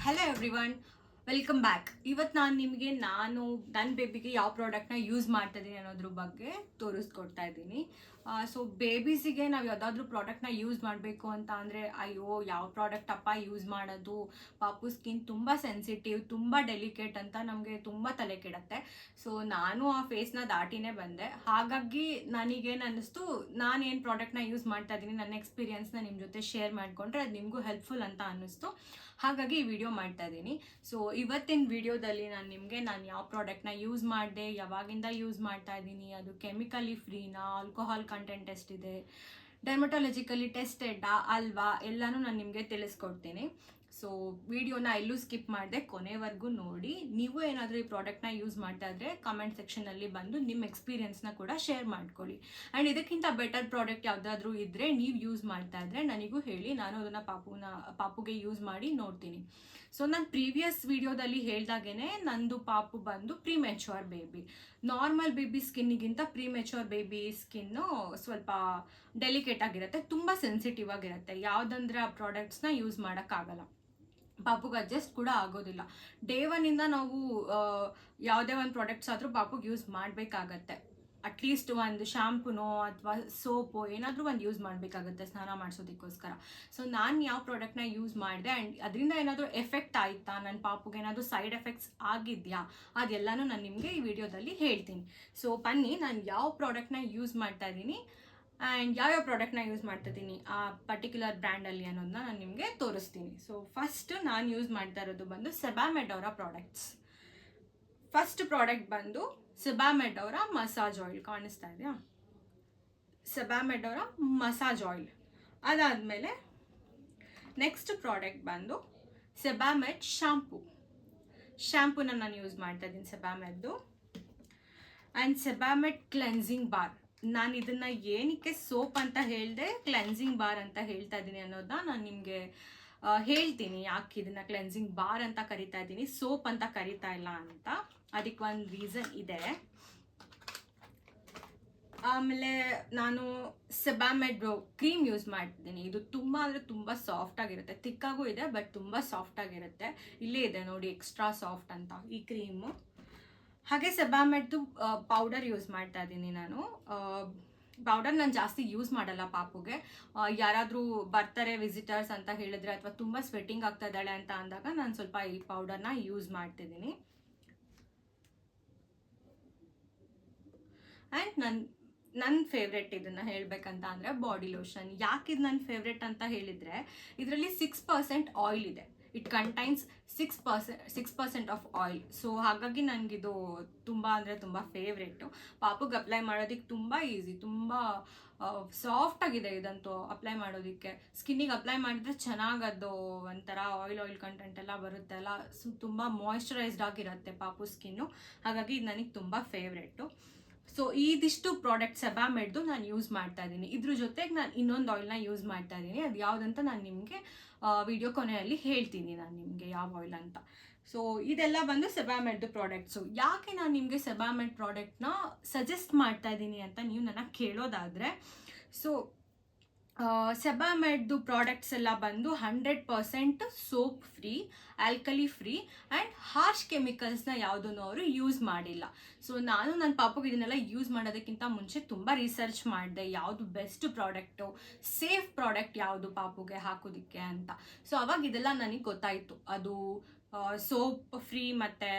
Hello everyone, welcome back. ಇವತ್ತು ನಾನು ನನ್ನ ಬೇಬಿಗೆ ಯಾವ ಪ್ರಾಡಕ್ಟ್ನ ಯೂಸ್ ಮಾಡ್ತಾ ಇದ್ದೀನಿ ಅನ್ನೋದ್ರ ಬಗ್ಗೆ ತೋರಿಸ್ಕೊಡ್ತಾ ಇದ್ದೀನಿ. ಸೊ ಬೇಬೀಸಿಗೆ ನಾವು ಯಾವುದಾದ್ರೂ ಪ್ರಾಡಕ್ಟ್ನ ಯೂಸ್ ಮಾಡಬೇಕು ಅಂತ ಅಂದರೆ ಅಯ್ಯೋ ಯಾವ ಪ್ರಾಡಕ್ಟ್ ಅಪ್ಪ ಯೂಸ್ ಮಾಡೋದು, ಪಾಪು ಸ್ಕಿನ್ ತುಂಬ ಸೆನ್ಸಿಟಿವ್, ತುಂಬ ಡೆಲಿಕೇಟ್ ಅಂತ ನಮಗೆ ತುಂಬ ತಲೆ ಕೆಡುತ್ತೆ. ಸೊ ನಾನು ಆ ಫೇಸ್ನ ದಾಟಿನೇ ಬಂದೆ. ಹಾಗಾಗಿ ನನಗೇನು ಅನ್ನಿಸ್ತು, ನಾನೇನು ಪ್ರಾಡಕ್ಟ್ನ ಯೂಸ್ ಮಾಡ್ತಾ ಇದ್ದೀನಿ, ನನ್ನ ಎಕ್ಸ್ಪೀರಿಯನ್ಸ್ನ ನಿಮ್ಮ ಜೊತೆ ಶೇರ್ ಮಾಡಿಕೊಂಡ್ರೆ ಅದು ನಿಮಗೂ ಹೆಲ್ಪ್ಫುಲ್ ಅಂತ ಅನ್ನಿಸ್ತು. ಹಾಗಾಗಿ ಈ ವಿಡಿಯೋ ಮಾಡ್ತಾ ಇದ್ದೀನಿ. ಸೊ ಇವತ್ತಿನ ವಿಡಿಯೋದಲ್ಲಿ ನಾನು ಯಾವ ಪ್ರಾಡಕ್ಟ್ನ ಯೂಸ್ ಮಾಡಿದೆ, ಯಾವಾಗಿಂದ ಯೂಸ್ ಮಾಡ್ತಾ ಇದ್ದೀನಿ, ಅದು ಕೆಮಿಕಲಿ ಫ್ರೀನಾ, ಆಲ್ಕೋಹಾಲ್ ಕಂಟೆಂಟ್ ಎಷ್ಟಿದೆ, ಡರ್ಮಟಾಲಜಿಕಲಿ ಟೆಸ್ಟೆಡ್ಡಾ ಅಲ್ವಾ, ಎಲ್ಲನೂ ನಾನು ನಿಮಗೆ ತಿಳಿಸ್ಕೊಡ್ತೀನಿ. ಸೊ ವಿಡಿಯೋನ ಎಲ್ಲೂ ಸ್ಕಿಪ್ ಮಾಡಿದೆ, ಕೊನೆವರೆಗೂ ನೋಡಿ. ನೀವು ಏನಾದರೂ ಈ ಪ್ರಾಡಕ್ಟ್ನ ಯೂಸ್ ಮಾಡ್ತಾ ಇದ್ರೆ ಕಮೆಂಟ್ ಸೆಕ್ಷನಲ್ಲಿ ಬಂದು ನಿಮ್ಮ ಎಕ್ಸ್ಪೀರಿಯನ್ಸ್ನ ಕೂಡ ಶೇರ್ ಮಾಡ್ಕೊಳ್ಳಿ. ಆ್ಯಂಡ್ ಇದಕ್ಕಿಂತ ಬೆಟರ್ ಪ್ರಾಡಕ್ಟ್ ಯಾವುದಾದ್ರೂ ಇದ್ದರೆ ನೀವು ಯೂಸ್ ಮಾಡ್ತಾ ಇದ್ರೆ ನನಗೂ ಹೇಳಿ, ನಾನು ಅದನ್ನು ಪಾಪುಗೆ ಯೂಸ್ ಮಾಡಿ ನೋಡ್ತೀನಿ. ಸೊ ನಾನು ಪ್ರೀವಿಯಸ್ ವಿಡಿಯೋದಲ್ಲಿ ಹೇಳ್ದಾಗೇ ನಂದು ಪಾಪು ಬಂದು ಪ್ರೀಮೆಚ್ಯೂರ್ ಬೇಬಿ. ನಾರ್ಮಲ್ ಬೇಬಿ ಸ್ಕಿನ್ನಿಗಿಂತ ಪ್ರೀಮೆಚ್ಯೂರ್ ಬೇಬಿ ಸ್ಕಿನ್ನು ಸ್ವಲ್ಪ ಡೆಲಿಕೇಟ್ ಆಗಿರುತ್ತೆ, ತುಂಬ ಸೆನ್ಸಿಟಿವ್ ಆಗಿರುತ್ತೆ. ಯಾವುದಂದ್ರೆ ಆ ಪ್ರಾಡಕ್ಟ್ಸ್ನ ಯೂಸ್ ಮಾಡೋಕ್ಕಾಗಲ್ಲ, ಪಾಪುಗೆ ಅಡ್ಜಸ್ಟ್ ಕೂಡ ಆಗೋದಿಲ್ಲ. ಡೇ ಒನ್ನಿಂದ ನಾವು ಯಾವುದೇ ಒಂದು ಪ್ರಾಡಕ್ಟ್ಸ್ ಆದರೂ ಪಾಪುಗೆ ಯೂಸ್ ಮಾಡಬೇಕಾಗತ್ತೆ. ಅಟ್ಲೀಸ್ಟ್ ಒಂದು ಶಾಂಪೂನೋ ಅಥವಾ ಸೋಪೋ ಏನಾದರೂ ಒಂದು ಯೂಸ್ ಮಾಡಬೇಕಾಗುತ್ತೆ ಸ್ನಾನ ಮಾಡಿಸೋದಕ್ಕೋಸ್ಕರ. ಸೊ ನಾನು ಯಾವ ಪ್ರಾಡಕ್ಟ್ನ ಯೂಸ್ ಮಾಡಿದೆ ಆ್ಯಂಡ್ ಅದರಿಂದ ಏನಾದರೂ ಎಫೆಕ್ಟ್ ಆಯಿತಾ, ನನ್ನ ಪಾಪುಗೆ ಏನಾದರೂ ಸೈಡ್ ಎಫೆಕ್ಟ್ಸ್ ಆಗಿದೆಯಾ, ಅದೆಲ್ಲನೂ ನಾನು ನಿಮಗೆ ಈ ವಿಡಿಯೋದಲ್ಲಿ ಹೇಳ್ತೀನಿ. ಸೊ ಬನ್ನಿ, ನಾನು ಯಾವ ಪ್ರಾಡಕ್ಟ್ನ ಯೂಸ್ ಮಾಡ್ತಾ ಇದ್ದೀನಿ ಆ್ಯಂಡ್ ಯಾವ್ಯಾವ ಪ್ರಾಡಕ್ಟ್ನ ಯೂಸ್ ಮಾಡ್ತಿದ್ದೀನಿ ಆ ಪರ್ಟಿಕ್ಯುಲರ್ ಬ್ರ್ಯಾಂಡಲ್ಲಿ ಅನ್ನೋದನ್ನ ನಾನು ನಿಮಗೆ ತೋರಿಸ್ತೀನಿ. ಸೊ ಫಸ್ಟ್ ನಾನು ಯೂಸ್ ಮಾಡ್ತಾ ಇರೋದು ಬಂದು ಸೆಬಾಮೆಡ್ ಅವರ ಪ್ರಾಡಕ್ಟ್ಸ್. ಫಸ್ಟ್ ಪ್ರಾಡಕ್ಟ್ ಬಂದು ಸೆಬಾಮೆಡ್ ಅವರ ಮಸಾಜ್ ಆಯಿಲ್, ಕಾಣಿಸ್ತಾ ಇದೆಯಾ? ಸೆಬಾಮೆಡ್ ಅವರ ಮಸಾಜ್ ಆಯಿಲ್. ಅದಾದಮೇಲೆ ನೆಕ್ಸ್ಟ್ ಪ್ರಾಡಕ್ಟ್ ಬಂದು ಸೆಬಾಮೆಡ್ ಶ್ಯಾಂಪೂನ ನಾನು ಯೂಸ್ ಮಾಡ್ತಾ ಇದ್ದೀನಿ, ಸೆಬಾಮೆಡ್ದು. And Sebamed cleansing bar. ನಾನು ಇದನ್ನು ಏನಕ್ಕೆ ಸೋಪ್ ಅಂತ ಹೇಳಿದೆ, ಕ್ಲೆನ್ಸಿಂಗ್ ಬಾರ್ ಅಂತ ಹೇಳ್ತಾ ಇದ್ದೀನಿ ಅನ್ನೋದನ್ನ ನಾನು ನಿಮಗೆ ಹೇಳ್ತೀನಿ. ಯಾಕೆ ಇದನ್ನು ಕ್ಲೆನ್ಸಿಂಗ್ ಬಾರ್ ಅಂತ ಕರಿತಾ ಇದ್ದೀನಿ, ಸೋಪ್ ಅಂತ ಕರಿತಾ ಇಲ್ಲ ಅಂತ. ಅದಕ್ಕೆ ಒಂದು ರೀಸನ್ ಇದೆ. ಆಮೇಲೆ ನಾನು ಸೆಬಾಮೆಡ್ ಕ್ರೀಮ್ ಯೂಸ್ ಮಾಡ್ತಿದ್ದೀನಿ. ಇದು ತುಂಬ ಅಂದರೆ ತುಂಬ ಸಾಫ್ಟ್ ಆಗಿರುತ್ತೆ, ತಿಕ್ಕಾಗೂ ಇದೆ ಬಟ್ ತುಂಬ ಸಾಫ್ಟ್ ಆಗಿರುತ್ತೆ. ಇಲ್ಲೇ ಇದೆ ನೋಡಿ, ಎಕ್ಸ್ಟ್ರಾ ಸಾಫ್ಟ್ ಅಂತ ಈ ಕ್ರೀಮು. ಹಾಗೆ ಸೆಬಾಮೆಡ್ದು ಪೌಡರ್ ಯೂಸ್ ಮಾಡ್ತಾ ಇದ್ದೀನಿ ನಾನು. ಪೌಡರ್ ನಾನು ಜಾಸ್ತಿ ಯೂಸ್ ಮಾಡಲ್ಲ ಪಾಪುಗೆ. ಯಾರಾದರೂ ಬರ್ತಾರೆ ವಿಸಿಟರ್ಸ್ ಅಂತ ಹೇಳಿದ್ರೆ ಅಥವಾ ತುಂಬ ಸ್ವೆಟ್ಟಿಂಗ್ ಆಗ್ತಾ ಇದ್ದಾಳೆ ಅಂತ ಅಂದಾಗ ನಾನು ಸ್ವಲ್ಪ ಈ ಪೌಡರ್ನ ಯೂಸ್ ಮಾಡ್ತಿದ್ದೀನಿ. ಆ್ಯಂಡ್ ನನ್ನ ಫೇವ್ರೆಟ್ ಇದನ್ನು ಹೇಳಬೇಕಂತ ಅಂದರೆ ಬಾಡಿ ಲೋಷನ್. ಯಾಕೆ ಇದು ನನ್ನ ಫೇವ್ರೆಟ್ ಅಂತ ಹೇಳಿದರೆ, ಇದರಲ್ಲಿ 6% ಆಯಿಲ್ ಇದೆ. It contains 6% of oil. So ಹಾಗಾಗಿ ನನಗಿದು ತುಂಬ ಅಂದರೆ ತುಂಬ ಫೇವ್ರೇಟು. ಪಾಪುಗೆ ಅಪ್ಲೈ ಮಾಡೋದಕ್ಕೆ ತುಂಬ ಈಸಿ, ತುಂಬ ಸಾಫ್ಟ್ ಆಗಿದೆ ಇದಂತೂ ಅಪ್ಲೈ ಮಾಡೋದಕ್ಕೆ. ಸ್ಕಿನ್ನಿಗೆ ಅಪ್ಲೈ ಮಾಡಿದ್ರೆ ಚೆನ್ನಾಗದು ಒಂಥರ ಆಯಿಲ್ ಕಂಟೆಂಟ್ ಎಲ್ಲ ಬರುತ್ತೆ ಅಲ್ಲ, ತುಂಬ ಮಾಯ್ಶ್ಚರೈಸ್ಡ್ ಆಗಿರುತ್ತೆ ಪಾಪು ಸ್ಕಿನ್ನು. ಹಾಗಾಗಿ ಇದು ನನಗೆ ತುಂಬ ಫೇವ್ರೇಟು. ಸೊ ಇದಿಷ್ಟು ಪ್ರಾಡಕ್ಟ್ ಸೆಬಾಮೆಡ್ದು ನಾನು ಯೂಸ್ ಮಾಡ್ತಾ ಇದ್ದೀನಿ. ಇದ್ರ ಜೊತೆಗೆ ನಾನು ಇನ್ನೊಂದು ಆಯಿಲ್ನ ಯೂಸ್ ಮಾಡ್ತಾ ಇದ್ದೀನಿ. ಅದು ಯಾವುದಂತ ನಾನು ನಿಮಗೆ ವಿಡಿಯೋ ಕೊನೆಯಲ್ಲಿ ಹೇಳ್ತೀನಿ, ನಾನು ನಿಮಗೆ ಯಾವ ಆಯಿಲ್ ಅಂತ. ಸೊ ಇದೆಲ್ಲ ಬಂದು ಸೆಬಾಮೆಡ್ದು ಪ್ರಾಡಕ್ಟ್ಸು. ಯಾಕೆ ನಾನು ನಿಮಗೆ ಸೆಬಾಮೆಡ್ ಪ್ರಾಡಕ್ಟ್ನ ಸಜೆಸ್ಟ್ ಮಾಡ್ತಾ ಇದ್ದೀನಿ ಅಂತ ನೀವು ನನ್ನ ಕೇಳೋದಾದರೆ, ಸೊ ಸೆಬಾಮೆಡ್ದು ಪ್ರಾಡಕ್ಟ್ಸ್ ಎಲ್ಲ ಬಂದು 100% soap free, alkali free and harsh ಕೆಮಿಕಲ್ಸ್ನ ಯಾವುದನ್ನು ಅವರು ಯೂಸ್ ಮಾಡಿಲ್ಲ. ಸೊ ನಾನು ನನ್ನ ಪಾಪುಗೆ ಇದನ್ನೆಲ್ಲ ಯೂಸ್ ಮಾಡೋದಕ್ಕಿಂತ ಮುಂಚೆ ತುಂಬ ರಿಸರ್ಚ್ ಮಾಡಿದೆ, ಯಾವುದು ಬೆಸ್ಟ್ ಪ್ರಾಡಕ್ಟು, ಸೇಫ್ ಪ್ರಾಡಕ್ಟ್ ಯಾವುದು ಪಾಪುಗೆ ಹಾಕೋದಕ್ಕೆ ಅಂತ. ಸೊ ಅವಾಗ ಇದೆಲ್ಲ ನನಗೆ ಗೊತ್ತಾಯಿತು. ಅದು ಸೋಪ್ ಫ್ರೀ ಮತ್ತು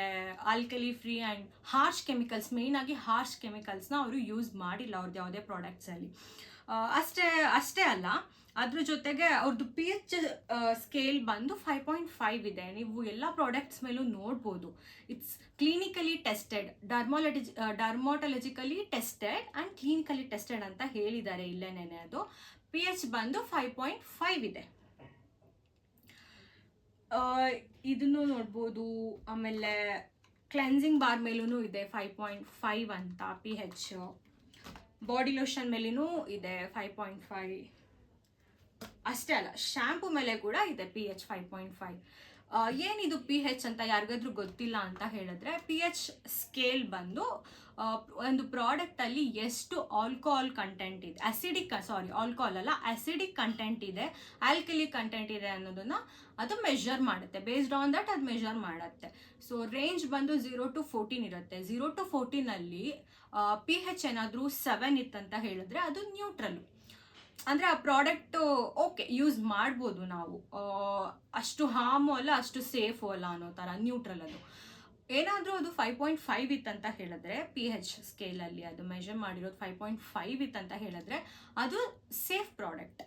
alkali free and harsh chemicals, ಮೇಯ್ನಾಗಿ ಹಾರ್ಶ್ ಕೆಮಿಕಲ್ಸ್ನ ಅವರು ಯೂಸ್ ಮಾಡಿಲ್ಲ ಅವ್ರದ್ದು ಯಾವುದೇ ಪ್ರಾಡಕ್ಟ್ಸಲ್ಲಿ. ಅಷ್ಟೇ ಅಲ್ಲ, ಅದ್ರ ಜೊತೆಗೆ ಅವ್ರದ್ದು pH ಸ್ಕೇಲ್ ಬಂದು 5.5 ಇದೆ. ನೀವು ಎಲ್ಲ ಪ್ರಾಡಕ್ಟ್ಸ್ ಮೇಲೂ ನೋಡ್ಬೋದು. It's clinically tested, dermatologically tested and clinically tested ಅಂತ ಹೇಳಿದ್ದಾರೆ ಇಲ್ಲೇನೆ. ಅದು pH ಬಂದು 5.5 ಇದೆ. ಇದನ್ನು ನೋಡ್ಬೋದು. ಆಮೇಲೆ ಕ್ಲೆನ್ಸಿಂಗ್ ಬಾರ್ ಮೇಲೂ ಇದೆ 5.5 ಅಂತ pH. ಬಾಡಿ ಲೋಷನ್ ಮೇಲೂ ಇದೆ 5.5. ಅಷ್ಟೇ ಅಲ್ಲ, ಶ್ಯಾಂಪು ಮೇಲೆ ಕೂಡ ಇದೆ pH 5.5. ಏನಿದು pH ಅಂತ ಯಾರಿಗಾದ್ರೂ ಗೊತ್ತಿಲ್ಲ ಅಂತ ಹೇಳಿದ್ರೆ, pH ಸ್ಕೇಲ್ ಬಂದು ಒಂದು ಪ್ರಾಡಕ್ಟಲ್ಲಿ ಎಷ್ಟು ಆಲ್ಕೋಹಾಲ್ ಕಂಟೆಂಟ್ ಇದೆ, ಆಲ್ಕೋಹಾಲ್ ಅಲ್ಲ, ಅಸಿಡಿಕ್ ಕಂಟೆಂಟ್ ಇದೆ, ಆಲ್ಕಲಿ ಕಂಟೆಂಟ್ ಇದೆ ಅನ್ನೋದನ್ನ ಅದು ಮೆಷರ್ ಮಾಡುತ್ತೆ. ಬೇಸ್ಡ್ ಆನ್ ದಟ್ ಅದು ಮೆಷರ್ ಮಾಡುತ್ತೆ. ಸೊ ರೇಂಜ್ ಬಂದು 0 to 14 ಇರುತ್ತೆ. 0 to 14 pH ಏನಾದರೂ 7 ಇತ್ತಂತ ಹೇಳಿದ್ರೆ ಅದು ನ್ಯೂಟ್ರಲ್. ಅಂದರೆ ಆ ಪ್ರಾಡಕ್ಟು ಓಕೆ, ಯೂಸ್ ಮಾಡ್ಬೋದು ನಾವು, ಅಷ್ಟು ಹಾರ್ಮು ಅಲ್ಲ, ಅಷ್ಟು ಸೇಫು ಅಲ್ಲ ಅನ್ನೋ ಥರ ನ್ಯೂಟ್ರಲ್ ಅದು. ಏನಾದರೂ ಅದು 5.5 ಇತ್ತಂತ ಹೇಳಿದ್ರೆ, pH ಸ್ಕೇಲಲ್ಲಿ ಅದು ಮೆಷರ್ ಮಾಡಿರೋದು 5.5 ಇತ್ತಂತ ಹೇಳಿದ್ರೆ ಅದು ಸೇಫ್ ಪ್ರಾಡಕ್ಟ್.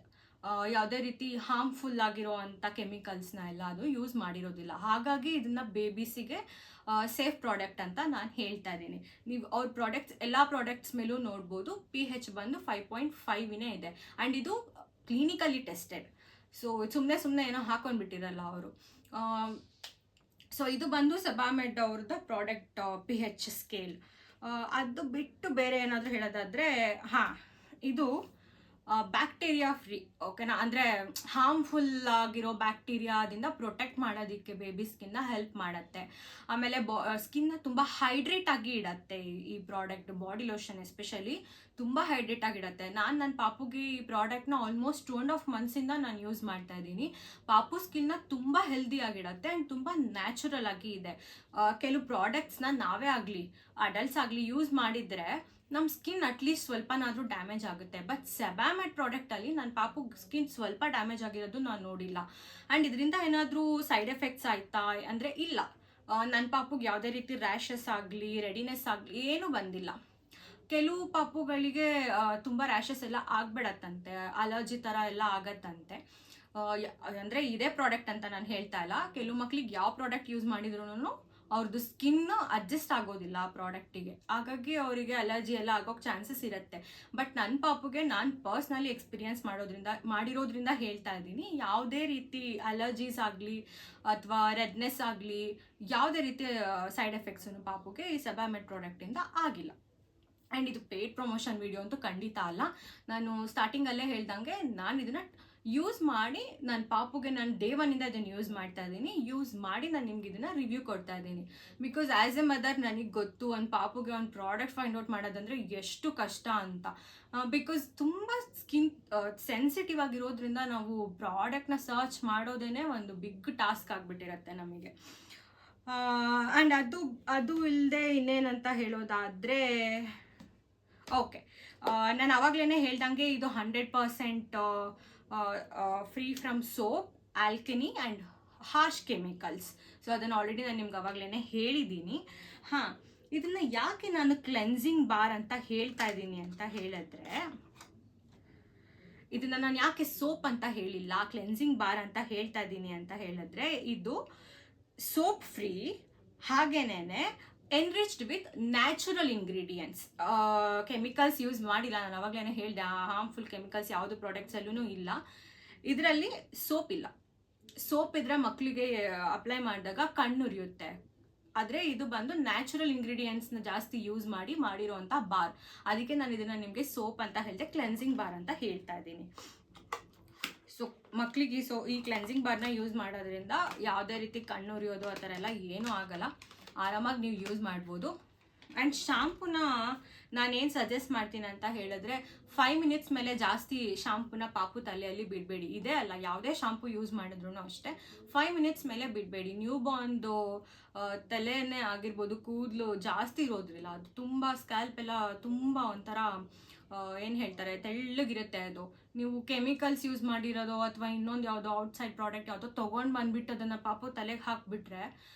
ಯಾವುದೇ ರೀತಿ ಹಾರ್ಮ್ಫುಲ್ ಆಗಿರೋ ಅಂಥ ಕೆಮಿಕಲ್ಸ್ನ ಎಲ್ಲ ಅದು ಯೂಸ್ ಮಾಡಿರೋದಿಲ್ಲ. ಹಾಗಾಗಿ ಇದನ್ನು ಬೇಬೀಸಿಗೆ ಸೇಫ್ ಪ್ರಾಡಕ್ಟ್ ಅಂತ ನಾನು ಹೇಳ್ತಾ ಇದ್ದೀನಿ. ನೀವು ಅವ್ರ ಪ್ರಾಡಕ್ಟ್ಸ್, ಎಲ್ಲ ಪ್ರಾಡಕ್ಟ್ಸ್ ಮೇಲೂ ನೋಡ್ಬೋದು pH ಬಂದು 5.5 ಇದೆ. ಆ್ಯಂಡ್ ಇದು ಕ್ಲಿನಿಕಲಿ ಟೆಸ್ಟೆಡ್. ಸೊ ಸುಮ್ಮನೆ ಏನೋ ಹಾಕೊಂಡ್ಬಿಟ್ಟಿರಲ್ಲ ಅವರು. ಸೊ ಇದು ಬಂದು ಸೆಬಾಮೆಡ್ ಅವ್ರದ್ದು ಪ್ರಾಡಕ್ಟ್ pH ಸ್ಕೇಲ್. ಅದು ಬಿಟ್ಟು ಬೇರೆ ಏನಾದರೂ ಹೇಳೋದಾದರೆ, ಇದು ಬ್ಯಾಕ್ಟೀರಿಯಾ ಫ್ರೀ, ಓಕೆನಾ. ಅಂದರೆ ಹಾರ್ಮ್ಫುಲ್ ಆಗಿರೋ ಬ್ಯಾಕ್ಟೀರಿಯಾದಿಂದ ಪ್ರೊಟೆಕ್ಟ್ ಮಾಡೋದಕ್ಕೆ ಬೇಬಿ ಸ್ಕಿನ್ನ ಹೆಲ್ಪ್ ಮಾಡುತ್ತೆ. ಆಮೇಲೆ ಸ್ಕಿನ್ನ ತುಂಬ ಹೈಡ್ರೇಟ್ ಆಗಿ ಇಡತ್ತೆ ಈ ಪ್ರಾಡಕ್ಟ್. ಬಾಡಿ ಲೋಷನ್ ಎಸ್ಪೆಷಲಿ ತುಂಬ ಹೈಡ್ರೇಟ್ ಆಗಿಡತ್ತೆ. ನಾನು ನನ್ನ ಪಾಪುಗೆ ಈ ಪ್ರಾಡಕ್ಟ್ನ ಆಲ್ಮೋಸ್ಟ್ 2.5 months ನಾನು ಯೂಸ್ ಮಾಡ್ತಾ ಇದ್ದೀನಿ. ಪಾಪು ಸ್ಕಿನ್ನ ತುಂಬ ಹೆಲ್ದಿ ಆಗಿಡತ್ತೆ ಆ್ಯಂಡ್ ತುಂಬ ನ್ಯಾಚುರಲ್ ಆಗಿ ಇದೆ. ಕೆಲವು ಪ್ರಾಡಕ್ಟ್ಸ್ನ ನಾವೇ ಆಗಲಿ ಅಡಲ್ಟ್ಸ್ ಆಗಲಿ ಯೂಸ್ ಮಾಡಿದರೆ ನಮ್ಮ ಸ್ಕಿನ್ ಅಟ್ಲೀಸ್ಟ್ ಸ್ವಲ್ಪನಾದರೂ ಡ್ಯಾಮೇಜ್ ಆಗುತ್ತೆ. ಬಟ್ ಸೆಬಾಮೆಡ್ ಪ್ರಾಡಕ್ಟಲ್ಲಿ ನನ್ನ ಪಾಪು ಸ್ಕಿನ್ ಸ್ವಲ್ಪ ಡ್ಯಾಮೇಜ್ ಆಗಿರೋದು ನಾನು ನೋಡಿಲ್ಲ. ಆ್ಯಂಡ್ ಇದರಿಂದ ಏನಾದರೂ ಸೈಡ್ ಎಫೆಕ್ಟ್ಸ್ ಆಯಿತಾ ಅಂದರೆ ಇಲ್ಲ. ನನ್ನ ಪಾಪುಗೆ ಯಾವುದೇ ರೀತಿ ರ್ಯಾಷಸ್ ಆಗಲಿ, ರೆಡಿನೆಸ್ ಆಗಲಿ ಏನೂ ಬಂದಿಲ್ಲ. ಕೆಲವು ಪಾಪುಗಳಿಗೆ ತುಂಬ ರ್ಯಾಷಸ್ ಎಲ್ಲ ಆಗ್ಬಿಡತ್ತಂತೆ, ಅಲರ್ಜಿ ಥರ ಎಲ್ಲ ಆಗತ್ತಂತೆ. ಅಂದರೆ ಇದೇ ಪ್ರಾಡಕ್ಟ್ ಅಂತ ನಾನು ಹೇಳ್ತಾ ಇಲ್ಲ. ಕೆಲವು ಮಕ್ಳಿಗೆ ಯಾವ ಪ್ರಾಡಕ್ಟ್ ಯೂಸ್ ಮಾಡಿದ್ರು ಅವ್ರದ್ದು ಸ್ಕಿನ್ ಅಡ್ಜಸ್ಟ್ ಆಗೋದಿಲ್ಲ ಆ ಪ್ರಾಡಕ್ಟಿಗೆ. ಹಾಗಾಗಿ ಅವರಿಗೆ ಅಲರ್ಜಿ ಎಲ್ಲ ಆಗೋಕ್ಕೆ ಚಾನ್ಸಸ್ ಇರುತ್ತೆ. ಬಟ್ ನನ್ನ ಪಾಪುಗೆ ನಾನು ಪರ್ಸ್ನಲಿ ಎಕ್ಸ್ಪೀರಿಯನ್ಸ್ ಮಾಡಿರೋದ್ರಿಂದ ಹೇಳ್ತಾ ಇದ್ದೀನಿ, ಯಾವುದೇ ರೀತಿ ಅಲರ್ಜೀಸ್ ಆಗಲಿ ಅಥವಾ ರೆಡ್ನೆಸ್ ಆಗಲಿ ಯಾವುದೇ ರೀತಿ ಸೈಡ್ ಎಫೆಕ್ಟ್ಸನ್ನು ಪಾಪುಗೆ ಈ ಸೆಬಾಮೆಡ್ ಪ್ರಾಡಕ್ಟಿಂದ ಆಗಿಲ್ಲ. ಆ್ಯಂಡ್ ಇದು ಪೇಯ್ಡ್ ಪ್ರಮೋಷನ್ ವಿಡಿಯೋ ಅಂತೂ ಖಂಡಿತ ಅಲ್ಲ. ನಾನು ಸ್ಟಾರ್ಟಿಂಗಲ್ಲೇ ಹೇಳ್ದಂಗೆ ನಾನು ಇದನ್ನು ಯೂಸ್ ಮಾಡಿ ನನ್ನ ಪಾಪುಗೆ ನಾನು ಡೇ 1 ಇದನ್ನು ಯೂಸ್ ಮಾಡ್ತಾ ಇದ್ದೀನಿ. ಯೂಸ್ ಮಾಡಿ ನಾನು ನಿಮ್ಗೆ ಇದನ್ನು ರಿವ್ಯೂ ಕೊಡ್ತಾ ಇದ್ದೀನಿ. ಬಿಕಾಸ್ ಆ್ಯಸ್ ಎ ಮದರ್ ನನಗೆ ಗೊತ್ತು ಒಂದು ಪಾಪುಗೆ ಒಂದು ಪ್ರಾಡಕ್ಟ್ ಫೈಂಡ್ ಔಟ್ ಮಾಡೋದಂದರೆ ಎಷ್ಟು ಕಷ್ಟ ಅಂತ. ಬಿಕಾಸ್ ತುಂಬ ಸ್ಕಿನ್ ಸೆನ್ಸಿಟಿವ್ ಆಗಿರೋದ್ರಿಂದ ನಾವು ಪ್ರಾಡಕ್ಟ್ನ ಸರ್ಚ್ ಮಾಡೋದೇ ಒಂದು ಬಿಗ್ ಟಾಸ್ಕ್ ಆಗಿಬಿಟ್ಟಿರುತ್ತೆ ನಮಗೆ. ಆ್ಯಂಡ್ ಅದು ಇಲ್ಲದೆ ಇನ್ನೇನಂತ ಹೇಳೋದಾದರೆ, ಓಕೆ, ನಾನು ಆವಾಗಲೇ ಹೇಳ್ದಂಗೆ ಇದು 100% ಫ್ರೀ ಫ್ರಮ್ ಸೋಪ್, ಆಲ್ಕನಿ ಆ್ಯಂಡ್ ಹಾರ್ಶ್ ಕೆಮಿಕಲ್ಸ್. ಸೊ ಅದನ್ನು ಆಲ್ರೆಡಿ ನಾನು ನಿಮ್ಗೆ ಆವಾಗಲೇ ಹೇಳಿದ್ದೀನಿ. ಇದನ್ನು ಯಾಕೆ ನಾನು ಕ್ಲೆನ್ಸಿಂಗ್ ಬಾರ್ ಅಂತ ಹೇಳ್ತಾ ಇದ್ದೀನಿ ಅಂತ ಹೇಳಿದ್ರೆ, ಇದನ್ನು ನಾನು ಯಾಕೆ ಸೋಪ್ ಅಂತ ಹೇಳಿಲ್ಲ, ಕ್ಲೆನ್ಸಿಂಗ್ ಬಾರ್ ಅಂತ ಹೇಳ್ತಾ ಇದ್ದೀನಿ ಅಂತ ಹೇಳಿದ್ರೆ, ಇದು ಸೋಪ್ ಫ್ರೀ, ಹಾಗೇನೇ enriched with natural ingredients. Chemicals use ಮಾಡಿಲ್ಲ. ನಾನು ಅವಾಗಲೇ ಹೇಳಿದೆ, ಹಾರ್ಮ್ಫುಲ್ ಕೆಮಿಕಲ್ಸ್ ಯಾವುದು ಪ್ರಾಡಕ್ಟ್ಸಲ್ಲೂ ಇಲ್ಲ. ಇದರಲ್ಲಿ ಸೋಪ್ ಇಲ್ಲ. ಸೋಪ್ ಇದ್ರೆ ಮಕ್ಕಳಿಗೆ ಅಪ್ಲೈ ಮಾಡಿದಾಗ ಕಣ್ಣುರಿಯುತ್ತೆ. ಆದರೆ ಇದು ಬಂದು ನ್ಯಾಚುರಲ್ ಇಂಗ್ರೀಡಿಯೆಂಟ್ಸ್ನ ಜಾಸ್ತಿ ಯೂಸ್ ಮಾಡಿರೋವಂಥ ಬಾರ್. ಅದಕ್ಕೆ ನಾನು ಇದನ್ನು ನಿಮಗೆ ಸೋಪ್ ಅಂತ ಹೇಳಿದೆ, ಕ್ಲೆನ್ಸಿಂಗ್ ಬಾರ್ ಅಂತ ಹೇಳ್ತಾ ಇದ್ದೀನಿ. ಸೊ ಮಕ್ಕಳಿಗೆ ಈ ಕ್ಲೆನ್ಸಿಂಗ್ ಬಾರ್ನ ಯೂಸ್ ಮಾಡೋದ್ರಿಂದ ಯಾವುದೇ ರೀತಿ ಕಣ್ಣುರಿಯೋದು ಆ ಥರ ಎಲ್ಲ ಏನೂ ಆಗಲ್ಲ. ಆರಾಮಾಗಿ ನೀವು ಯೂಸ್ ಮಾಡ್ಬೋದು. ಆ್ಯಂಡ್ ಶಾಂಪೂನ ನಾನೇನು ಸಜೆಸ್ಟ್ ಮಾಡ್ತೀನಿ ಅಂತ ಹೇಳಿದ್ರೆ, 5 minutes ಮೇಲೆ ಜಾಸ್ತಿ ಶಾಂಪೂನ ಪಾಪು ತಲೆಯಲ್ಲಿ ಬಿಡಬೇಡಿ. ಇದೇ ಅಲ್ಲ, ಯಾವುದೇ ಶಾಂಪೂ ಯೂಸ್ ಮಾಡಿದ್ರು ಅಷ್ಟೇ 5 minutes ಮೇಲೆ ಬಿಡಬೇಡಿ. ನ್ಯೂ ಬಾರ್ನ್ದು ತಲೆನೇ ಆಗಿರ್ಬೋದು, ಕೂದಲು ಜಾಸ್ತಿ ಇರೋದ್ರಿಲ್ಲ, ಅದು ತುಂಬ ಸ್ಕ್ಯಾಲ್ಪ್ ಎಲ್ಲ ತುಂಬ ಒಂಥರ ಏನು ಹೇಳ್ತಾರೆ, ತೆಳ್ಳಗಿರುತ್ತೆ. ಅದು ನೀವು ಕೆಮಿಕಲ್ಸ್ ಯೂಸ್ ಮಾಡಿರೋದು ಅಥವಾ ಇನ್ನೊಂದು ಯಾವುದೋ ಔಟ್ಸೈಡ್ ಪ್ರಾಡಕ್ಟ್ ಯಾವುದೋ ತೊಗೊಂಡು ಬಂದುಬಿಟ್ಟು ಅದನ್ನು ಪಾಪು ತಲೆಗೆ ಹಾಕಿಬಿಟ್ರೆ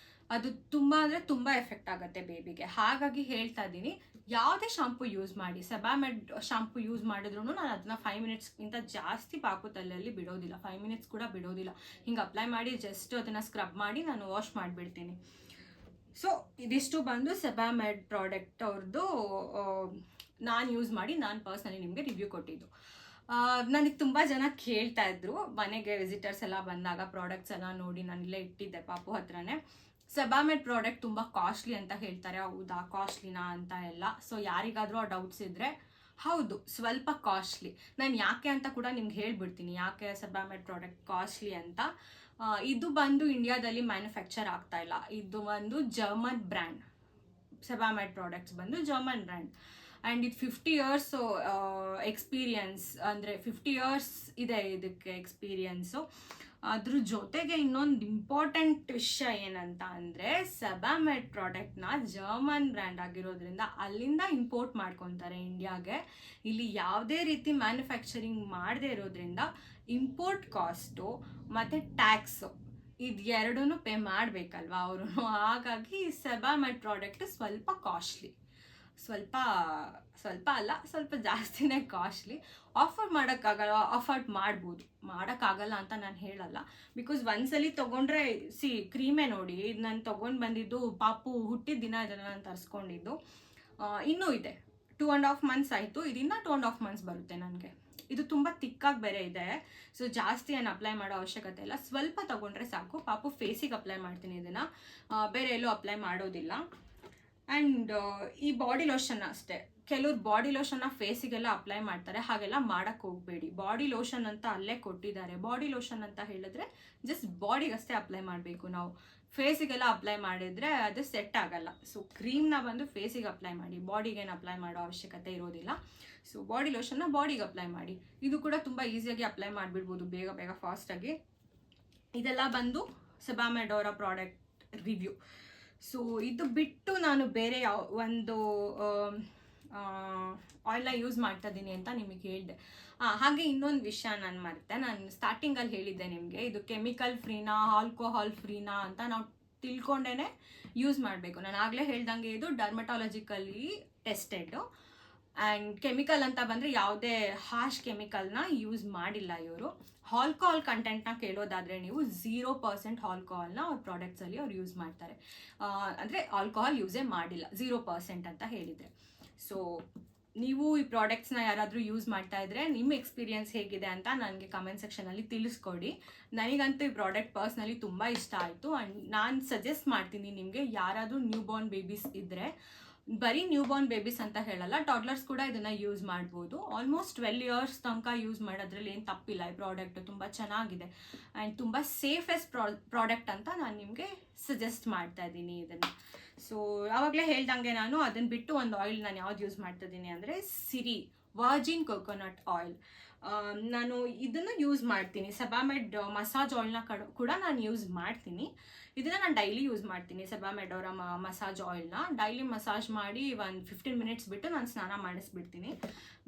ಅದು ತುಂಬ ಅಂದರೆ ತುಂಬ ಎಫೆಕ್ಟ್ ಆಗುತ್ತೆ ಬೇಬಿಗೆ. ಹಾಗಾಗಿ ಹೇಳ್ತಾ ಇದ್ದೀನಿ, ಯಾವುದೇ ಶಾಂಪೂ ಯೂಸ್ ಮಾಡಿ, ಸೆಬಾಮೆಡ್ ಶಾಂಪೂ ಯೂಸ್ ಮಾಡಿದ್ರು ನಾನು ಅದನ್ನು 5 minutesಗಿಂತ ಜಾಸ್ತಿ ಪಾಪು ತಲೆಯಲ್ಲಿ ಬಿಡೋದಿಲ್ಲ. 5 minutes ಕೂಡ ಬಿಡೋದಿಲ್ಲ. ಹಿಂಗೆ ಅಪ್ಲೈ ಮಾಡಿ ಜಸ್ಟ್ ಅದನ್ನು ಸ್ಕ್ರಬ್ ಮಾಡಿ ನಾನು ವಾಶ್ ಮಾಡಿಬಿಡ್ತೀನಿ. ಸೊ ಇದಿಷ್ಟು ಬಂದು ಸೆಬಾಮೆಡ್ ಪ್ರಾಡಕ್ಟ್ ಅವ್ರದ್ದು ನಾನು ಯೂಸ್ ಮಾಡಿ ನಾನು ಪರ್ಸ್ನಲಿ ನಿಮಗೆ ರಿವ್ಯೂ ಕೊಟ್ಟಿದ್ದು. ನನಗೆ ತುಂಬ ಜನ ಕೇಳ್ತಾ ಇದ್ರು, ಮನೆಗೆ ವಿಸಿಟರ್ಸ್ ಎಲ್ಲ ಬಂದಾಗ ಪ್ರಾಡಕ್ಟ್ಸ್ ಎಲ್ಲ ನೋಡಿ ನಾನಿಲ್ಲೇ ಇಟ್ಟಿದ್ದೆ ಪಾಪು ಹತ್ರನೇ. ಸೆಬಾಮೆಡ್ ಪ್ರಾಡಕ್ಟ್ ತುಂಬ ಕಾಸ್ಟ್ಲಿ ಅಂತ ಹೇಳ್ತಾರೆ. ಹೌದಾ, ಕಾಸ್ಟ್ಲಿನಾ ಅಂತ ಎಲ್ಲ. ಸೊ ಯಾರಿಗಾದರೂ ಆ ಡೌಟ್ಸ್ ಇದ್ದರೆ ಹೌದು, ಸ್ವಲ್ಪ ಕಾಸ್ಟ್ಲಿ. ನಾನು ಯಾಕೆ ಅಂತ ಕೂಡ ನಿಮ್ಗೆ ಹೇಳ್ಬಿಡ್ತೀನಿ, ಯಾಕೆ ಸೆಬಾಮೆಡ್ ಪ್ರಾಡಕ್ಟ್ ಕಾಸ್ಟ್ಲಿ ಅಂತ. ಇದು ಬಂದು ಇಂಡಿಯಾದಲ್ಲಿ ಮ್ಯಾನುಫ್ಯಾಕ್ಚರ್ ಆಗ್ತಾ ಇಲ್ಲ. ಇದು ಒಂದು ಜರ್ಮನ್ ಬ್ರ್ಯಾಂಡ್. ಸೆಬಾಮೆಡ್ ಪ್ರಾಡಕ್ಟ್ಸ್ ಬಂದು ಜರ್ಮನ್ ಬ್ರ್ಯಾಂಡ್. ಆ್ಯಂಡ್ ಇದು 50 ಇಯರ್ಸ್ ಎಕ್ಸ್ಪೀರಿಯನ್ಸ್, ಅಂದರೆ 50 ಇಯರ್ಸ್ ಇದೆ ಇದಕ್ಕೆ ಎಕ್ಸ್ಪೀರಿಯನ್ಸು. ಅದ್ರ ಜೊತೆಗೆ ಇನ್ನೊಂದು ಇಂಪಾರ್ಟೆಂಟ್ ವಿಷಯ ಏನಂತ ಅಂದರೆ, ಸೆಬಾಮೆಡ್ ಪ್ರಾಡಕ್ಟ್ನ ಜರ್ಮನ್ ಬ್ರ್ಯಾಂಡ್ ಆಗಿರೋದ್ರಿಂದ ಅಲ್ಲಿಂದ ಇಂಪೋರ್ಟ್ ಮಾಡ್ಕೊತಾರೆ ಇಂಡಿಯಾಗೆ. ಇಲ್ಲಿ ಯಾವುದೇ ರೀತಿ ಮ್ಯಾನುಫ್ಯಾಕ್ಚರಿಂಗ್ ಮಾಡದೇ ಇರೋದ್ರಿಂದ ಇಂಪೋರ್ಟ್ ಕಾಸ್ಟು ಮತ್ತು ಟ್ಯಾಕ್ಸು ಇದು ಎರಡೂ ಪೇ ಮಾಡಬೇಕಲ್ವಾ ಅವರು. ಹಾಗಾಗಿ ಸೆಬಾಮೆಡ್ ಪ್ರಾಡಕ್ಟ್ ಸ್ವಲ್ಪ ಕಾಸ್ಟ್ಲಿ, ಸ್ವಲ್ಪ ಅಲ್ಲ, ಸ್ವಲ್ಪ ಜಾಸ್ತಿನೇ ಕಾಸ್ಟ್ಲಿ. ಆಫರ್ ಮಾಡೋಕ್ಕಾಗಲ್ಲ, ಅಫೋರ್ಡ್ ಮಾಡ್ಬೋದು, ಮಾಡೋಕ್ಕಾಗಲ್ಲ ಅಂತ ನಾನು ಹೇಳಲ್ಲ. ಬಿಕಾಸ್ ಒಂದ್ಸಲಿ ತೊಗೊಂಡ್ರೆ ಕ್ರೀಮೇ ನೋಡಿ, ಇದು ನಾನು ತೊಗೊಂಡು ಬಂದಿದ್ದು ಪಾಪು ಹುಟ್ಟಿದ ದಿನ ಇದನ್ನು ನಾನು ತರಿಸ್ಕೊಂಡಿದ್ದು. ಇನ್ನೂ ಇದೆ, 2.5 months ಆಯಿತು. ಇದನ್ನು 2.5 months ಬರುತ್ತೆ ನನಗೆ. ಇದು ತುಂಬ ತಿಕ್ಕಾಗಿ ಬೇರೆ ಇದೆ, ಸೊ ಜಾಸ್ತಿ ಏನು ಅಪ್ಲೈ ಮಾಡೋ ಅವಶ್ಯಕತೆ ಇಲ್ಲ. ಸ್ವಲ್ಪ ತೊಗೊಂಡ್ರೆ ಸಾಕು. ಪಾಪು ಫೇಸಿಗೆ ಅಪ್ಲೈ ಮಾಡ್ತೀನಿ ಇದನ್ನು, ಬೇರೆ ಎಲ್ಲೂ ಅಪ್ಲೈ ಮಾಡೋದಿಲ್ಲ. ಆ್ಯಂಡ್ ಈ ಬಾಡಿ ಲೋಷನ್ ಅಷ್ಟೇ, ಕೆಲವ್ರು ಬಾಡಿ ಲೋಷನ್ನ ಫೇಸಿಗೆಲ್ಲ ಅಪ್ಲೈ ಮಾಡ್ತಾರೆ, ಹಾಗೆಲ್ಲ ಮಾಡೋಕ್ಕೆ ಹೋಗಬೇಡಿ. ಬಾಡಿ ಲೋಷನ್ ಅಂತ ಅಲ್ಲೇ ಕೊಟ್ಟಿದ್ದಾರೆ. ಬಾಡಿ ಲೋಷನ್ ಅಂತ ಹೇಳಿದ್ರೆ ಜಸ್ಟ್ ಬಾಡಿಗಷ್ಟೇ ಅಪ್ಲೈ ಮಾಡಬೇಕು ನಾವು. ಫೇಸಿಗೆಲ್ಲ ಅಪ್ಲೈ ಮಾಡಿದರೆ ಅದು ಸೆಟ್ ಆಗಲ್ಲ. ಸೊ ಕ್ರೀಮ್ನ ಬಂದು ಫೇಸಿಗೆ ಅಪ್ಲೈ ಮಾಡಿ, ಬಾಡಿಗೇನು ಅಪ್ಲೈ ಮಾಡೋ ಅವಶ್ಯಕತೆ ಇರೋದಿಲ್ಲ. ಸೊ ಬಾಡಿ ಲೋಷನ್ನ ಬಾಡಿಗೆ ಅಪ್ಲೈ ಮಾಡಿ. ಇದು ಕೂಡ ತುಂಬ ಈಸಿಯಾಗಿ ಅಪ್ಲೈ ಮಾಡಿಬಿಡ್ಬೋದು, ಬೇಗ ಫಾಸ್ಟಾಗಿ. ಇದೆಲ್ಲ ಬಂದು ಸೆಬಾಮೆಡ್ ಅವರ ಪ್ರಾಡಕ್ಟ್ ರಿವ್ಯೂ. ಸೊ ಇದು ಬಿಟ್ಟು ನಾನು ಬೇರೆ ಒಂದು ಆಯಿಲ್ನ ಯೂಸ್ ಮಾಡ್ತಾ ಇದ್ದೀನಿ ಅಂತ ನಿಮಗೆ ಹೇಳಿದೆ. ಹಾಗೆ ಇನ್ನೊಂದು ವಿಷಯ ನಾನು ಮರೆತೆ, ನಾನು ಸ್ಟಾರ್ಟಿಂಗಲ್ಲಿ ಹೇಳಿದ್ದೆ ನಿಮಗೆ, ಇದು ಕೆಮಿಕಲ್ ಫ್ರೀನಾ ಆಲ್ಕೋಹಾಲ್ ಫ್ರೀನಾ ಅಂತ ನಾವು ತಿಳ್ಕೊಂಡೇ ಯೂಸ್ ಮಾಡಬೇಕು. ನಾನು ಆಗಲೇ ಹೇಳ್ದಂಗೆ ಇದು ಡರ್ಮಟಾಲಜಿಕಲಿ ಟೆಸ್ಟೆಡು. ಆ್ಯಂಡ್ ಕೆಮಿಕಲ್ ಅಂತ ಬಂದರೆ ಯಾವುದೇ ಹಾರ್ಶ್ ಕೆಮಿಕಲ್ನ ಯೂಸ್ ಮಾಡಿಲ್ಲ ಇವರು. ಆಲ್ಕೋಹಾಲ್ ಕಂಟೆಂಟ್ನ ಕೇಳೋದಾದರೆ ನೀವು 0% ಆಲ್ಕೋಹಾಲ್ನ ಅವ್ರ ಪ್ರಾಡಕ್ಟ್ಸಲ್ಲಿ ಅವ್ರು ಯೂಸ್ ಮಾಡ್ತಾರೆ. ಅಂದರೆ ಆಲ್ಕೋಹಾಲ್ ಯೂಸೇ ಮಾಡಿಲ್ಲ, 0% ಅಂತ ಹೇಳಿದರೆ. ಸೊ ನೀವು ಈ ಪ್ರಾಡಕ್ಟ್ಸ್ನ ಯಾರಾದರೂ ಯೂಸ್ ಮಾಡ್ತಾ ಇದ್ರೆ ನಿಮ್ಮ ಎಕ್ಸ್ಪೀರಿಯನ್ಸ್ ಹೇಗಿದೆ ಅಂತ ನನಗೆ ಕಮೆಂಟ್ ಸೆಕ್ಷನಲ್ಲಿ ತಿಳಿಸ್ಕೊಡಿ. ನನಗಂತೂ ಈ ಪ್ರಾಡಕ್ಟ್ ಪರ್ಸ್ನಲಿ ತುಂಬ ಇಷ್ಟ ಆಯಿತು. ಆ್ಯಂಡ್ ನಾನು ಸಜೆಸ್ಟ್ ಮಾಡ್ತೀನಿ ನಿಮಗೆ, ಯಾರಾದರೂ ನ್ಯೂ ಬಾರ್ನ್ ಬೇಬೀಸ್ ಇದ್ದರೆ, ಬರೀ ನ್ಯೂ ಬಾರ್ನ್ ಬೇಬೀಸ್ ಅಂತ ಹೇಳಲ್ಲ, ಟಾಡ್ಲರ್ಸ್ ಕೂಡ ಇದನ್ನು ಯೂಸ್ ಮಾಡ್ಬೋದು. ಆಲ್ಮೋಸ್ಟ್ 12 years ತನಕ ಯೂಸ್ ಮಾಡೋದ್ರಲ್ಲಿ ಏನು ತಪ್ಪಿಲ್ಲ. ಈ ಪ್ರಾಡಕ್ಟ್ ತುಂಬ ಚೆನ್ನಾಗಿದೆ ಆ್ಯಂಡ್ ತುಂಬ ಸೇಫೆಸ್ಟ್ ಪ್ರಾಡಕ್ಟ್ ಅಂತ ನಾನು ನಿಮಗೆ ಸಜೆಸ್ಟ್ ಮಾಡ್ತಾ ಇದ್ದೀನಿ ಇದನ್ನು. ಸೊ ಆವಾಗಲೇ ಹೇಳ್ದಂಗೆ ನಾನು ಅದನ್ನು ಬಿಟ್ಟು ಒಂದು ಆಯಿಲ್ ನಾನು ಯಾವ್ದು ಯೂಸ್ ಮಾಡ್ತಾ ಇದ್ದೀನಿ ಅಂದರೆ ಸಿರಿ ವರ್ಜಿನ್ ಕೊಕೊನಟ್ ಆಯಿಲ್. ನಾನು ಇದನ್ನು ಯೂಸ್ ಮಾಡ್ತೀನಿ. ಸೆಬಾಮೆಡ್ ಮಸಾಜ್ ಆಯಿಲ್ನ ಕೂಡ ನಾನು ಯೂಸ್ ಮಾಡ್ತೀನಿ. ಇದನ್ನು ನಾನು ಡೈಲಿ ಯೂಸ್ ಮಾಡ್ತೀನಿ. ಸೆಬಾಮೆಡ್ ಅವರ ಮಸಾಜ್ ಆಯಿಲ್ನ ಡೈಲಿ ಮಸಾಜ್ ಮಾಡಿ ಒಂದು 15 minutes ಬಿಟ್ಟು ನಾನು ಸ್ನಾನ ಮಾಡಿಸ್ಬಿಡ್ತೀನಿ.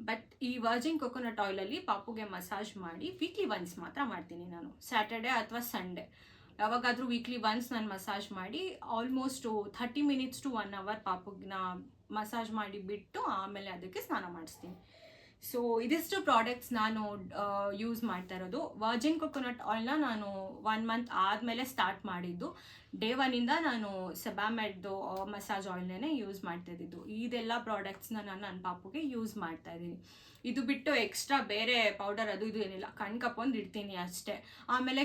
ಬಟ್ ಈ ವರ್ಜಿನ್ ಕೊಕೊನಟ್ ಆಯಿಲಲ್ಲಿ ಪಾಪುಗೆ ಮಸಾಜ್ ಮಾಡಿ ವೀಕ್ಲಿ ಒನ್ಸ್ ಮಾತ್ರ ಮಾಡ್ತೀನಿ ನಾನು. ಸ್ಯಾಟರ್ಡೆ ಅಥವಾ ಸಂಡೇ ಯಾವಾಗಾದರೂ ವೀಕ್ಲಿ ಒನ್ಸ್ ನಾನು ಮಸಾಜ್ ಮಾಡಿ ಆಲ್ಮೋಸ್ಟ್ 30 minutes to 1 hour ಪಾಪುಗನ್ನ ಮಸಾಜ್ ಮಾಡಿ ಬಿಟ್ಟು ಆಮೇಲೆ ಅದಕ್ಕೆ ಸ್ನಾನ ಮಾಡಿಸ್ತೀನಿ. ಸೊ ಇದಿಷ್ಟು ಪ್ರಾಡಕ್ಟ್ಸ್ ನಾನು ಯೂಸ್ ಮಾಡ್ತಾ ಇರೋದು. ವರ್ಜಿನ್ ಕೊಕೊನಟ್ ಆಯಿಲ್ನ ನಾನು 1 month ಆದಮೇಲೆ ಸ್ಟಾರ್ಟ್ ಮಾಡಿದ್ದು. ಡೇ 1ಇಂದ ನಾನು ಸೆಬಾಮೆಡ್ದು ಮಸಾಜ್ ಆಯಿಲ್ನೇ ಯೂಸ್ ಮಾಡ್ತಾ ಇದ್ದಿದ್ದು. ಇದೆಲ್ಲ ಪ್ರಾಡಕ್ಟ್ಸ್ನ ನಾನು ನನ್ನ ಪಾಪುಗೆ ಯೂಸ್ ಮಾಡ್ತಾ ಇದ್ದೀನಿ. ಇದು ಬಿಟ್ಟು ಎಕ್ಸ್ಟ್ರಾ ಬೇರೆ ಪೌಡರ್ ಅದು ಇದು ಏನಿಲ್ಲ, ಕಣ್ಕಪ್ ಒಂದು ಇಡ್ತೀನಿ ಅಷ್ಟೇ. ಆಮೇಲೆ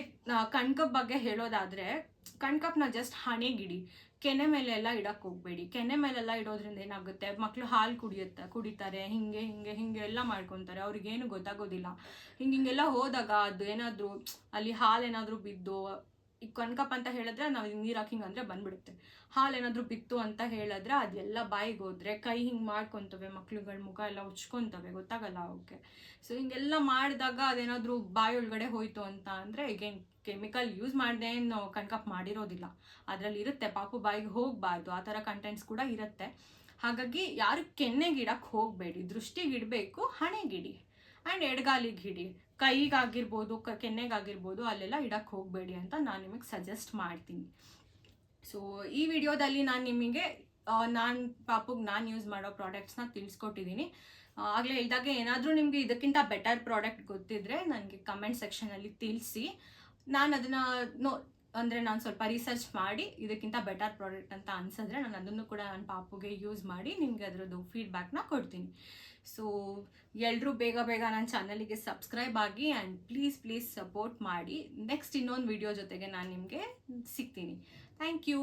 ಕಣ್ಕಪ್ ಬಗ್ಗೆ ಹೇಳೋದಾದರೆ, ಕಣ್ಕಪ್ನ ಜಸ್ಟ್ ಹಣೆಗಿಡಿ, ಕೆನೆ ಮೇಲೆಲ್ಲ ಇಡಕ್ಕೆ ಹೋಗಬೇಡಿ. ಕೆನೆ ಮೇಲೆಲ್ಲ ಇಡೋದ್ರಿಂದ ಏನಾಗುತ್ತೆ, ಮಕ್ಕಳು ಹಾಲು ಕುಡಿತಾರೆ, ಹಿಂಗೆ ಎಲ್ಲ ಮಾಡ್ಕೊತಾರೆ, ಅವ್ರಿಗೇನು ಗೊತ್ತಾಗೋದಿಲ್ಲ. ಹಿಂಗೆಲ್ಲ ಹೋದಾಗ ಅದು ಏನಾದರೂ ಅಲ್ಲಿ ಹಾಲೇನಾದರೂ ಬಿದ್ದು, ಈ ಕಣ್ಕಪ್ ಅಂತ ಹೇಳಿದ್ರೆ ನಾವು ನೀರು ಹಾಕಿ ಅಂದರೆ ಬಂದ್ಬಿಡುತ್ತೆ. ಹಾಲೇನಾದರೂ ಬಿತ್ತು ಅಂತ ಹೇಳಿದ್ರೆ ಅದೆಲ್ಲ ಬಾಯಿಗೆ ಹೋದರೆ ಕೈ ಹಿಂಗೆ ಮಾಡ್ಕೊತವೆ, ಮಕ್ಳುಗಳ ಮುಖ ಎಲ್ಲ ಉಚ್ಕೊತವೆ, ಗೊತ್ತಾಗಲ್ಲ ಅವಕ್ಕೆ. ಸೊ ಹಿಂಗೆಲ್ಲ ಮಾಡಿದಾಗ ಅದೇನಾದರೂ ಬಾಯಿ ಒಳಗಡೆ ಹೋಯ್ತು ಅಂತ ಅಂದರೆ, ಈಗೇನು ಕೆಮಿಕಲ್ ಯೂಸ್ ಮಾಡದೆ ಏನು ಕಣ್ಕಪ್ ಮಾಡಿರೋದಿಲ್ಲ, ಅದರಲ್ಲಿ ಇರುತ್ತೆ, ಪಾಪು ಬಾಯಿಗೆ ಹೋಗಬಾರ್ದು ಆ ಥರ ಕಂಟೆಂಟ್ಸ್ ಕೂಡ ಇರುತ್ತೆ. ಹಾಗಾಗಿ ಯಾರು ಕೆನ್ನೆಗಿಡಕ್ಕೆ ಹೋಗಬೇಡಿ, ದೃಷ್ಟಿಗಿಡಬೇಕು, ಹಣೆಗಿಡಿ ಆ್ಯಂಡ್ ಎಡಗಾಲಿಗೆ ಹಿಡಿ, ಕೈಗಾಗಿರ್ಬೋದು ಕೆನ್ನೆಗಾಗಿರ್ಬೋದು ಅಲ್ಲೆಲ್ಲ ಇಡಕ್ಕೆ ಹೋಗಬೇಡಿ ಅಂತ ನಾನು ನಿಮಗೆ ಸಜೆಸ್ಟ್ ಮಾಡ್ತೀನಿ. ಸೊ ಈ ವಿಡಿಯೋದಲ್ಲಿ ನಾನು ನಿಮಗೆ ಪಾಪುಗೆ ನಾನು ಯೂಸ್ ಮಾಡೋ ಪ್ರಾಡಕ್ಟ್ಸ್ನ ತಿಳಿಸ್ಕೊಟ್ಟಿದ್ದೀನಿ. ಆಗಲೇ ಹೇಳಿದಾಗೆ ಏನಾದರೂ ನಿಮಗೆ ಇದಕ್ಕಿಂತ ಬೆಟರ್ ಪ್ರಾಡಕ್ಟ್ ಗೊತ್ತಿದ್ದರೆ ನನಗೆ ಕಮೆಂಟ್ ಸೆಕ್ಷನಲ್ಲಿ ತಿಳಿಸಿ. ನಾನು ಅದನ್ನು ನಾನು ಸ್ವಲ್ಪ ರಿಸರ್ಚ್ ಮಾಡಿ ಇದಕ್ಕಿಂತ ಬೆಟರ್ ಪ್ರಾಡಕ್ಟ್ ಅಂತ ಅನ್ಸಿದ್ರೆ ನಾನು ಅದನ್ನು ಕೂಡ ನನ್ನ ಪಾಪುಗೆ ಯೂಸ್ ಮಾಡಿ ನಿಮಗೆ ಅದರದ್ದು ಫೀಡ್ಬ್ಯಾಕ್ನ ಕೊಡ್ತೀನಿ. ಸೊ ಎಲ್ಲರೂ ಬೇಗ ನನ್ನ ಚಾನಲಿಗೆ ಸಬ್ಸ್ಕ್ರೈಬ್ ಆಗಿ ಆ್ಯಂಡ್ ಪ್ಲೀಸ್ ಸಪೋರ್ಟ್ ಮಾಡಿ. ನೆಕ್ಸ್ಟ್ ಇನ್ನೊಂದು ವಿಡಿಯೋ ಜೊತೆಗೆ ನಾನು ನಿಮಗೆ ಸಿಗ್ತೀನಿ. Thank you.